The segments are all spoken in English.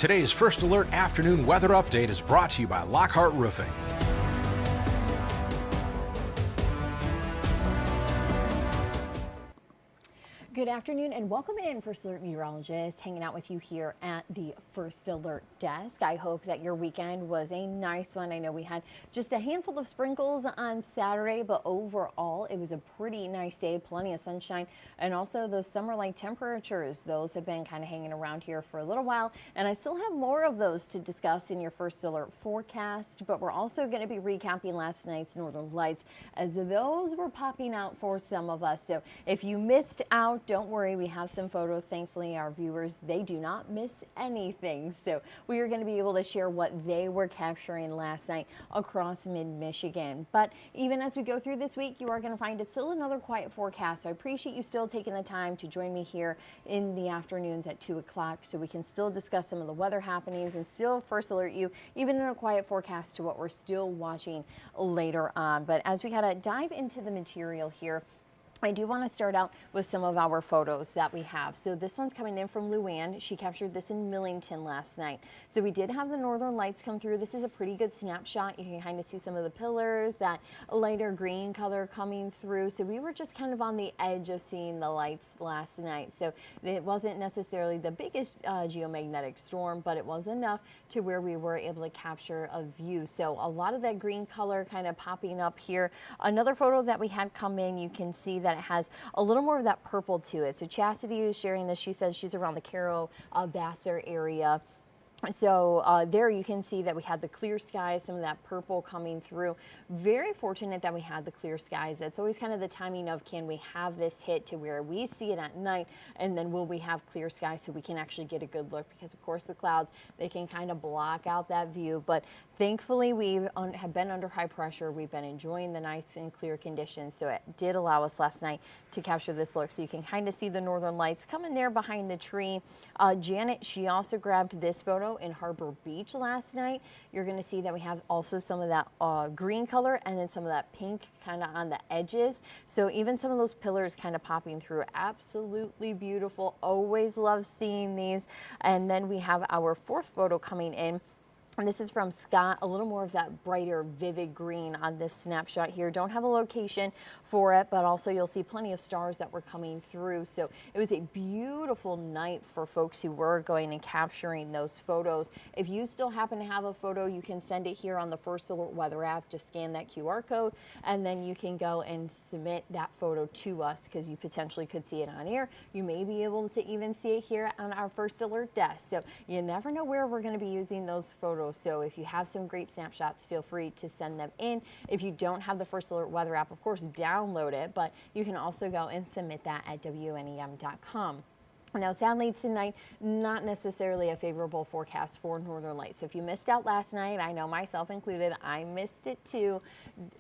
Today's First Alert afternoon weather update is brought to you by Lockhart Roofing. Good afternoon and welcome in. First Alert meteorologist hanging out with you here at the First Alert desk. I hope that your weekend was a nice one. I know we had just a handful of sprinkles on Saturday, but overall it was a pretty nice day, plenty of sunshine, and also those summer-like temperatures. Those have been kind of hanging around here for a little while, and I still have more of those to discuss in your First Alert forecast, but we're also going to be recapping last night's northern lights as those were popping out for some of us. So if you missed out, don't worry, we have some photos. Thankfully, our viewers, they do not miss anything. So we are going to be able to share what they were capturing last night across mid-Michigan. But even as we go through this week, you are going to find it's still another quiet forecast. So I appreciate you still taking the time to join me here in the afternoons at 2 o'clock so we can still discuss some of the weather happenings and still first alert you, even in a quiet forecast, to what we're still watching later on. But as we kind of dive into the material here, I do want to start out with some of our photos that we have. So this one's coming in from Luann. She captured this in Millington last night. So we did have the northern lights come through. This is a pretty good snapshot. You can kind of see some of the pillars, that lighter green color coming through. So we were just kind of on the edge of seeing the lights last night. So it wasn't necessarily the biggest geomagnetic storm, but it was enough to where we were able to capture a view. So a lot of that green color kind of popping up here. Another photo that we had come in, you can see that it has a little more of that purple to it. So Chastity is sharing this. She says she's around the Vassar area. So there you can see that we had the clear skies, some of that purple coming through. Very fortunate that we had the clear skies. That's always kind of the timing of, can we have this hit to where we see it at night, and then will we have clear skies so we can actually get a good look, because of course the clouds, they can kind of block out that view. But thankfully we have been under high pressure. We've been enjoying the nice and clear conditions, so it did allow us last night to capture this look. So you can kind of see the northern lights coming there behind the tree. Janet, she also grabbed this photo in Harbor Beach last night. You're going to see that we have also some of that green color and then some of that pink kind of on the edges. So even some of those pillars kind of popping through. Absolutely beautiful. Always love seeing these. And then we have our fourth photo coming in. And this is from Scott, a little more of that brighter, vivid green on this snapshot here. Don't have a location for it, but also you'll see plenty of stars that were coming through. So it was a beautiful night for folks who were going and capturing those photos. If you still happen to have a photo, you can send it here on the First Alert Weather app. Just scan that QR code, and then you can go and submit that photo to us, because you potentially could see it on air. You may be able to even see it here on our First Alert desk. So you never know where we're going to be using those photos. So if you have some great snapshots, feel free to send them in. If you don't have the First Alert Weather app, of course, download it, but you can also go and submit that at WNEM.com. Now, sadly tonight, not necessarily a favorable forecast for northern lights. So if you missed out last night, I know myself included, I missed it too.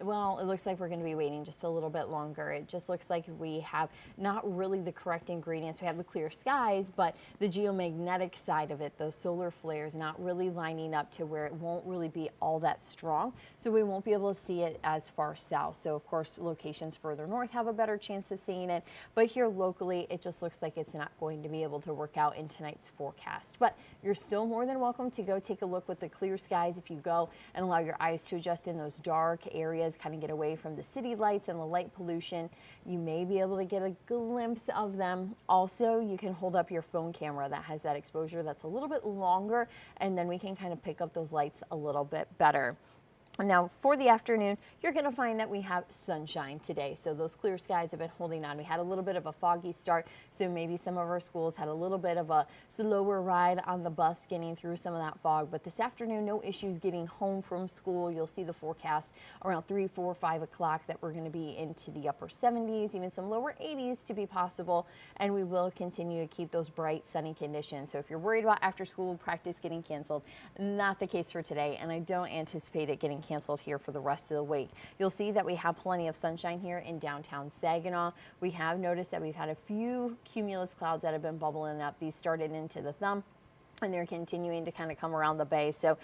Well, it looks like we're going to be waiting just a little bit longer. It just looks like we have not really the correct ingredients. We have the clear skies, but the geomagnetic side of it, those solar flares, not really lining up to where it won't really be all that strong. So we won't be able to see it as far south. So of course, locations further north have a better chance of seeing it. But here locally, it just looks like it's not going to be able to work out in tonight's forecast. But you're still more than welcome to go take a look with the clear skies if you go and allow your eyes to adjust in those dark areas, kind of get away from the city lights and the light pollution. You may be able to get a glimpse of them. Also, you can hold up your phone camera that has that exposure that's a little bit longer, and then we can kind of pick up those lights a little bit better. Now, for the afternoon, you're going to find that we have sunshine today. So those clear skies have been holding on. We had a little bit of a foggy start, so maybe some of our schools had a little bit of a slower ride on the bus getting through some of that fog. But this afternoon, no issues getting home from school. You'll see the forecast around 3, 4, 5 o'clock that we're going to be into the upper 70s, even some lower 80s to be possible. And we will continue to keep those bright, sunny conditions. So if you're worried about after school practice getting canceled, not the case for today. And I don't anticipate it getting canceled here for the rest of the week. You'll see that we have plenty of sunshine here in downtown Saginaw. We have noticed that we've had a few cumulus clouds that have been bubbling up. These started into the thumb and they're continuing to kind of come around the bay. So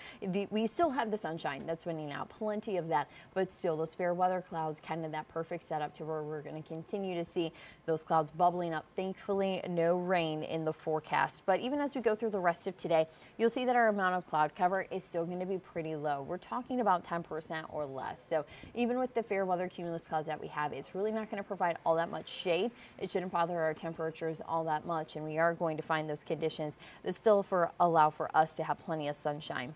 we still have the sunshine that's winning out, plenty of that, but still those fair weather clouds, kind of that perfect setup to where we're going to continue to see those clouds bubbling up. Thankfully, no rain in the forecast. But even as we go through the rest of today, you'll see that our amount of cloud cover is still going to be pretty low. We're talking about 10% or less. So even with the fair weather cumulus clouds that we have, it's really not going to provide all that much shade. It shouldn't bother our temperatures all that much, and we are going to find those conditions that still allow for us to have plenty of sunshine.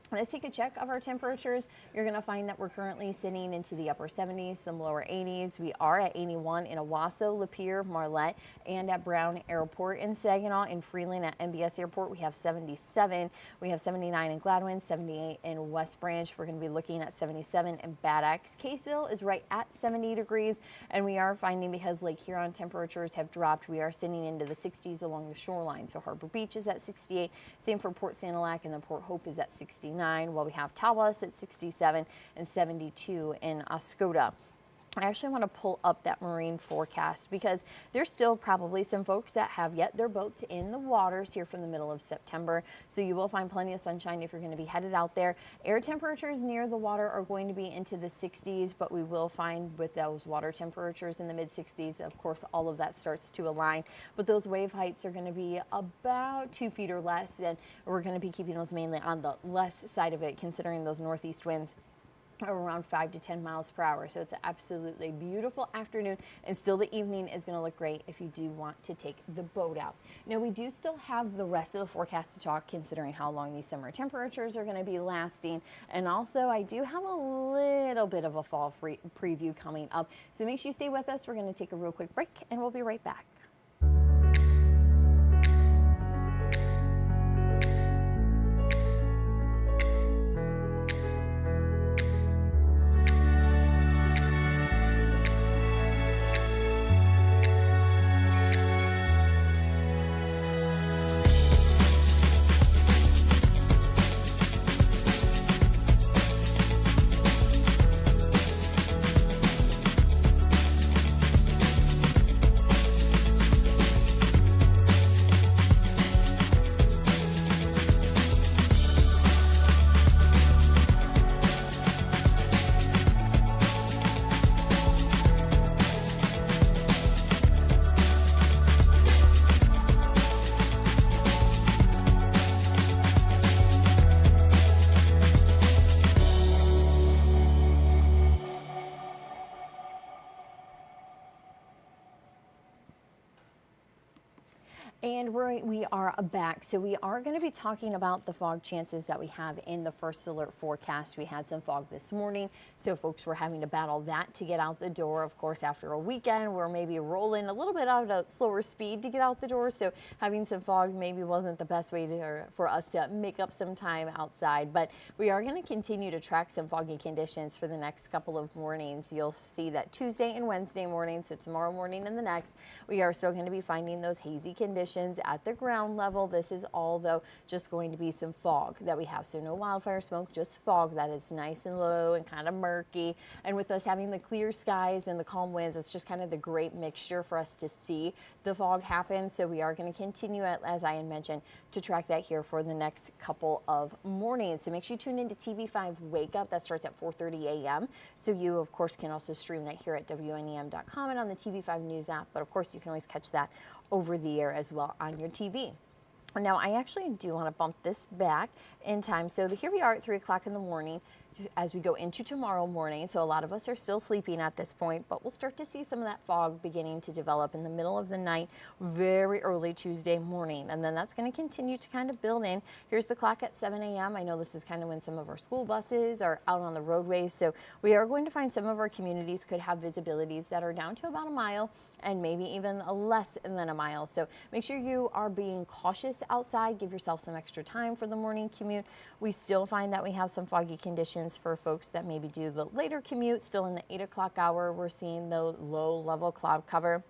Let's take a check of our temperatures. You're going to find that we're currently sitting into the upper 70s, some lower 80s. We are at 81 in Owasso, Lapeer, Marlette, and at Brown Airport in Saginaw. In Freeland at MBS Airport, we have 77. We have 79 in Gladwin, 78 in West Branch. We're going to be looking at 77 in Bad Axe. Caseville is right at 70 degrees, and we are finding, because Lake Huron temperatures have dropped, we are sitting into the 60s along the shoreline. So Harbor Beach is at 68. Same for Port Sanilac, and then Port Hope is at 69. While we have Tawas at 67 and 72 in Oscoda. I actually want to pull up that marine forecast because there's still probably some folks that have yet their boats in the waters here from the middle of September. So you will find plenty of sunshine if you're going to be headed out there. Air temperatures near the water are going to be into the 60s, but we will find with those water temperatures in the mid 60s, of course, all of that starts to align. But those wave heights are going to be about 2 feet or less, and we're going to be keeping those mainly on the less side of it, considering those northeast winds around 5 to 10 miles per hour. So it's an absolutely beautiful afternoon, and still the evening is going to look great if you do want to take the boat out. Now, we do still have the rest of the forecast to talk, considering how long these summer temperatures are going to be lasting. And also, I do have a little bit of a fall preview coming up. So make sure you stay with us. We're going to take a real quick break, and we'll be right back. And we are back. So we are going to be talking about the fog chances that we have in the first alert forecast. We had some fog this morning, so folks were having to battle that to get out the door. Of course, after a weekend, we're maybe rolling a little bit at a slower speed to get out the door. So having some fog maybe wasn't the best way for us to make up some time outside. But we are going to continue to track some foggy conditions for the next couple of mornings. You'll see that Tuesday and Wednesday morning, so tomorrow morning and the next, we are still going to be finding those hazy conditions at the ground level. This is all, though, just going to be some fog that we have. So no wildfire smoke, just fog that is nice and low and kind of murky. And with us having the clear skies and the calm winds, it's just kind of the great mixture for us to see the fog happen. So we are going to continue, as I had mentioned, to track that here for the next couple of mornings. So make sure you tune into TV5 Wake Up. That starts at 4:30 a.m. So you, of course, can also stream that here at WNEM.com and on the TV5 News app. But, of course, you can always catch that over the air as well on your TV. Now, I actually do want to bump this back in time. So here we are at 3 o'clock in the morning as we go into tomorrow morning. So a lot of us are still sleeping at this point, but we'll start to see some of that fog beginning to develop in the middle of the night, very early Tuesday morning. And then that's going to continue to kind of build in. Here's the clock at 7 a.m. I know this is kind of when some of our school buses are out on the roadways. So we are going to find some of our communities could have visibilities that are down to about a mile and maybe even less than a mile. So make sure you are being cautious outside. Give yourself some extra time for the morning commute. We still find that we have some foggy conditions for folks that maybe do the later commute. Still in the 8 o'clock hour, we're seeing the low level cloud cover.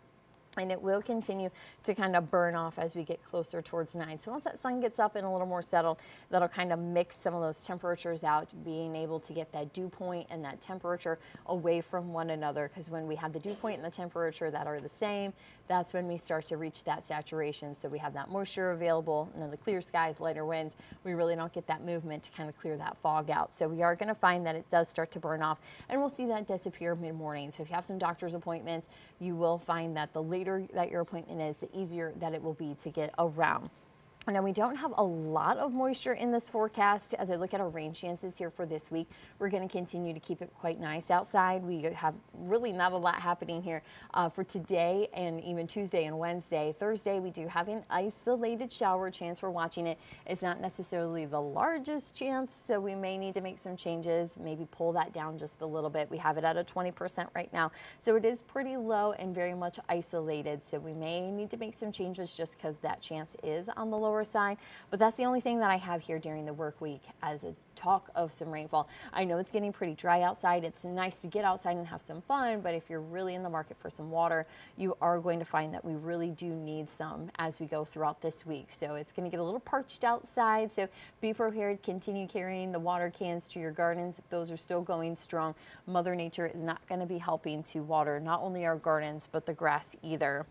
and it will continue to kind of burn off as we get closer towards 9. So once that sun gets up and a little more settled, that'll kind of mix some of those temperatures out, being able to get that dew point and that temperature away from one another, because when we have the dew point and the temperature that are the same, that's when we start to reach that saturation. So we have that moisture available, and then the clear skies, lighter winds, we really don't get that movement to kind of clear that fog out. So we are going to find that it does start to burn off, and we'll see that disappear mid-morning. So if you have some doctor's appointments, you will find that the later that your appointment is, the easier that it will be to get around. Now, we don't have a lot of moisture in this forecast. As I look at our rain chances here for this week, we're going to continue to keep it quite nice outside. We have really not a lot happening here for today and even Tuesday and Wednesday. Thursday, we do have an isolated shower chance. We're watching it. It's not necessarily the largest chance, so we may need to make some changes, maybe pull that down just a little bit. We have it at a 20% right now, so it is pretty low and very much isolated. So we may need to make some changes just because that chance is on the lower side, but that's the only thing that I have here during the work week as a talk of some rainfall. I know it's getting pretty dry outside. It's nice to get outside and have some fun, but if you're really in the market for some water, you are going to find that we really do need some as we go throughout this week. So it's going to get a little parched outside, so be prepared. Continue carrying the water cans to your gardens if those are still going strong. Mother Nature is not going to be helping to water not only our gardens but the grass either.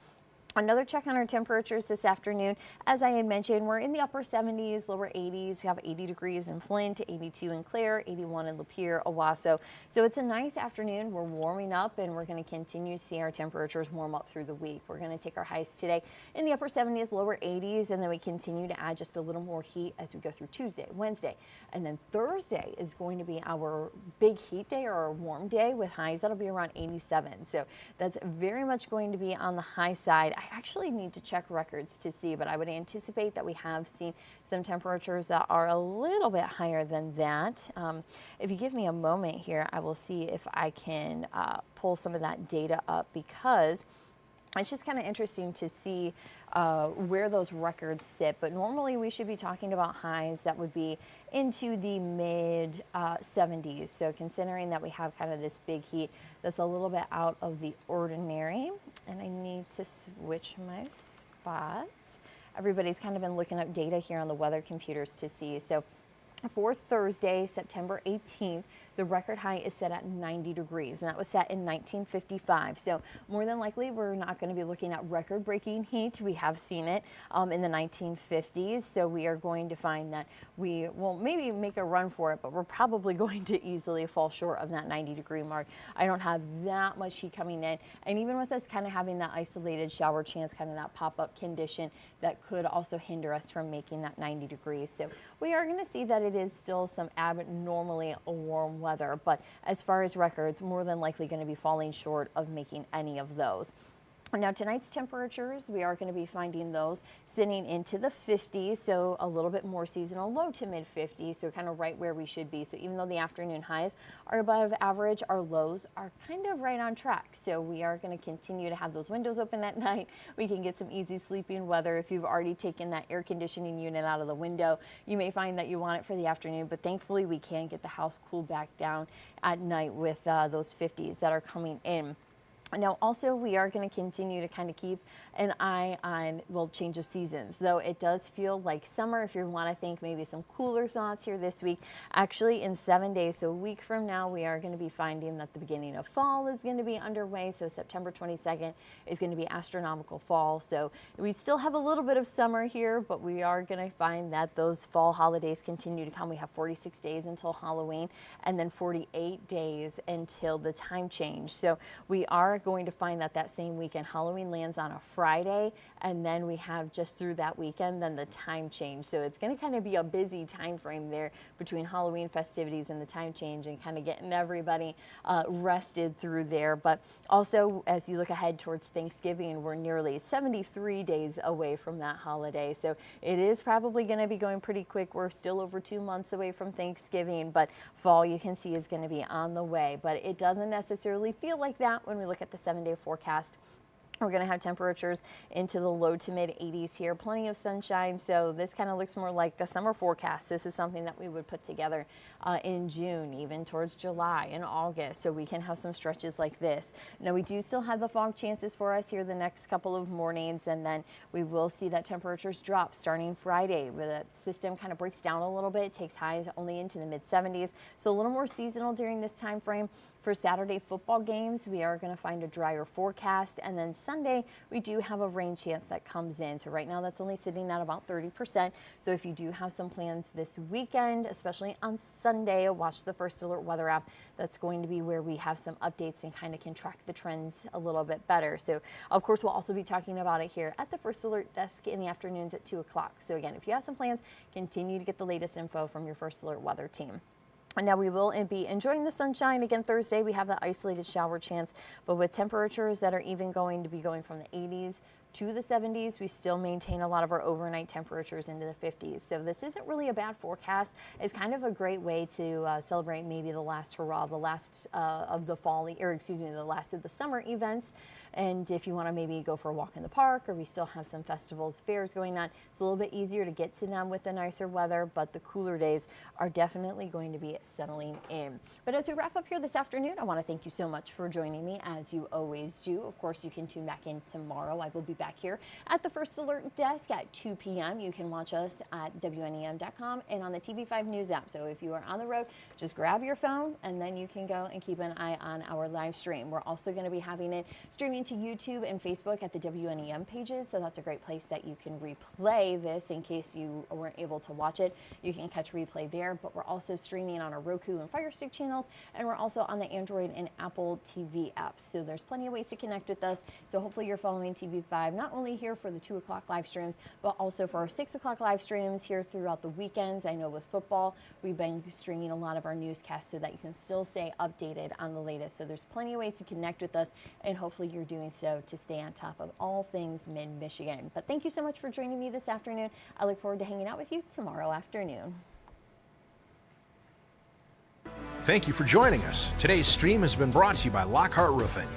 Another check on our temperatures this afternoon. As I had mentioned, we're in the upper 70s, lower 80s. We have 80 degrees in Flint, 82 in Clare, 81 in Lapeer, Owasso. So it's a nice afternoon. We're warming up, and we're going to continue to see our temperatures warm up through the week. We're going to take our highs today in the upper 70s, lower 80s, and then we continue to add just a little more heat as we go through Tuesday, Wednesday. And then Thursday is going to be our big heat day, or our warm day, with highs that'll be around 87. So that's very much going to be on the high side. I actually need to check records to see, but I would anticipate that we have seen some temperatures that are a little bit higher than that. If you give me a moment here, I will see if I can pull some of that data up, because it's just kind of interesting to see where those records sit. But normally we should be talking about highs that would be into the mid 70s. So considering that we have kind of this big heat that's a little bit out of the ordinary, and I need to switch my spots. Everybody's kind of been looking up data here on the weather computers to see. So for Thursday, September 18th, the record high is set at 90 degrees, and that was set in 1955. So more than likely, we're not going to be looking at record-breaking heat. We have seen it in the 1950s, so we are going to find that we will maybe make a run for it, but we're probably going to easily fall short of that 90-degree mark. I don't have that much heat coming in, and even with us kind of having that isolated shower chance, kind of that pop-up condition, that could also hinder us from making that 90 degrees. So we are going to see that it is still some abnormally warm weather, but as far as records, more than likely going to be falling short of making any of those. Now, tonight's temperatures, we are going to be finding those sitting into the 50s, so a little bit more seasonal, low to mid 50s, so kind of right where we should be. So even though the afternoon highs are above average, our lows are kind of right on track. So we are going to continue to have those windows open at night. We can get some easy sleeping weather. If you've already taken that air conditioning unit out of the window, you may find that you want it for the afternoon, but thankfully we can get the house cooled back down at night with those 50s that are coming in. Now, also, we are going to continue to kind of keep an eye on, well, change of seasons, though it does feel like summer. If you want to think maybe some cooler thoughts here this week, actually in 7 days, so a week from now, we are going to be finding that the beginning of fall is going to be underway. So September 22nd is going to be astronomical fall. So we still have a little bit of summer here, but we are going to find that those fall holidays continue to come. We have 46 days until Halloween, and then 48 days until the time change. So we are going to find that that same weekend, Halloween lands on a Friday, and then we have just through that weekend, then the time change. So it's going to kind of be a busy time frame there between Halloween festivities and the time change, and kind of getting everybody rested through there. But also, as you look ahead towards Thanksgiving, we're nearly 73 days away from that holiday. So it is probably going to be going pretty quick. We're still over 2 months away from Thanksgiving, but fall, you can see, is going to be on the way. But it doesn't necessarily feel like that when we look at the 7-day forecast. We're going to have temperatures into the low to mid 80s here, plenty of sunshine, so this kind of looks more like a summer forecast. This is something that we would put together in June, even towards July and August, so we can have some stretches like this. Now, we do still have the fog chances for us here the next couple of mornings, and then we will see that temperatures drop starting Friday, where the system kind of breaks down a little bit, takes highs only into the mid 70s, so a little more seasonal during this time frame. For Saturday football games, we are going to find a drier forecast, and then Sunday we do have a rain chance that comes in. So right now that's only sitting at about 30%. So if you do have some plans this weekend, especially on Sunday, watch the First Alert weather app. That's going to be where we have some updates and kind of can track the trends a little bit better. So of course we'll also be talking about it here at the First Alert desk in the afternoons at 2 o'clock. So again, if you have some plans, continue to get the latest info from your First Alert weather team. And now we will be enjoying the sunshine again Thursday. We have the isolated shower chance, but with temperatures that are even going to be going from the 80s to the 70s, we still maintain a lot of our overnight temperatures into the 50s. So this isn't really a bad forecast. It's kind of a great way to celebrate maybe the last hurrah, the last of the fall, or excuse me, the last of the summer events. And if you want to maybe go for a walk in the park, or we still have some festivals, fairs going on, it's a little bit easier to get to them with the nicer weather, but the cooler days are definitely going to be settling in. But as we wrap up here this afternoon, I want to thank you so much for joining me, as you always do. Of course, you can tune back in tomorrow. I will be back here at the First Alert desk at 2 p.m. You can watch us at WNEM.com and on the TV5 News app. So if you are on the road, just grab your phone and then you can go and keep an eye on our live stream. We're also going to be having it streaming to YouTube and Facebook at the WNEM pages, so that's a great place that you can replay this in case you weren't able to watch it. You can catch replay there, but we're also streaming on our Roku and Fire Stick channels, and we're also on the Android and Apple TV apps, so there's plenty of ways to connect with us. So hopefully you're following TV5 not only here for the 2 o'clock live streams, but also for our 6 o'clock live streams here throughout the weekends. I know with football, we've been streaming a lot of our newscasts so that you can still stay updated on the latest. So there's plenty of ways to connect with us, and hopefully you're doing so to stay on top of all things Mid-Michigan. But thank you so much for joining me this afternoon. I look forward to hanging out with you tomorrow afternoon. Thank you for joining us. Today's stream has been brought to you by Lockhart Roofing.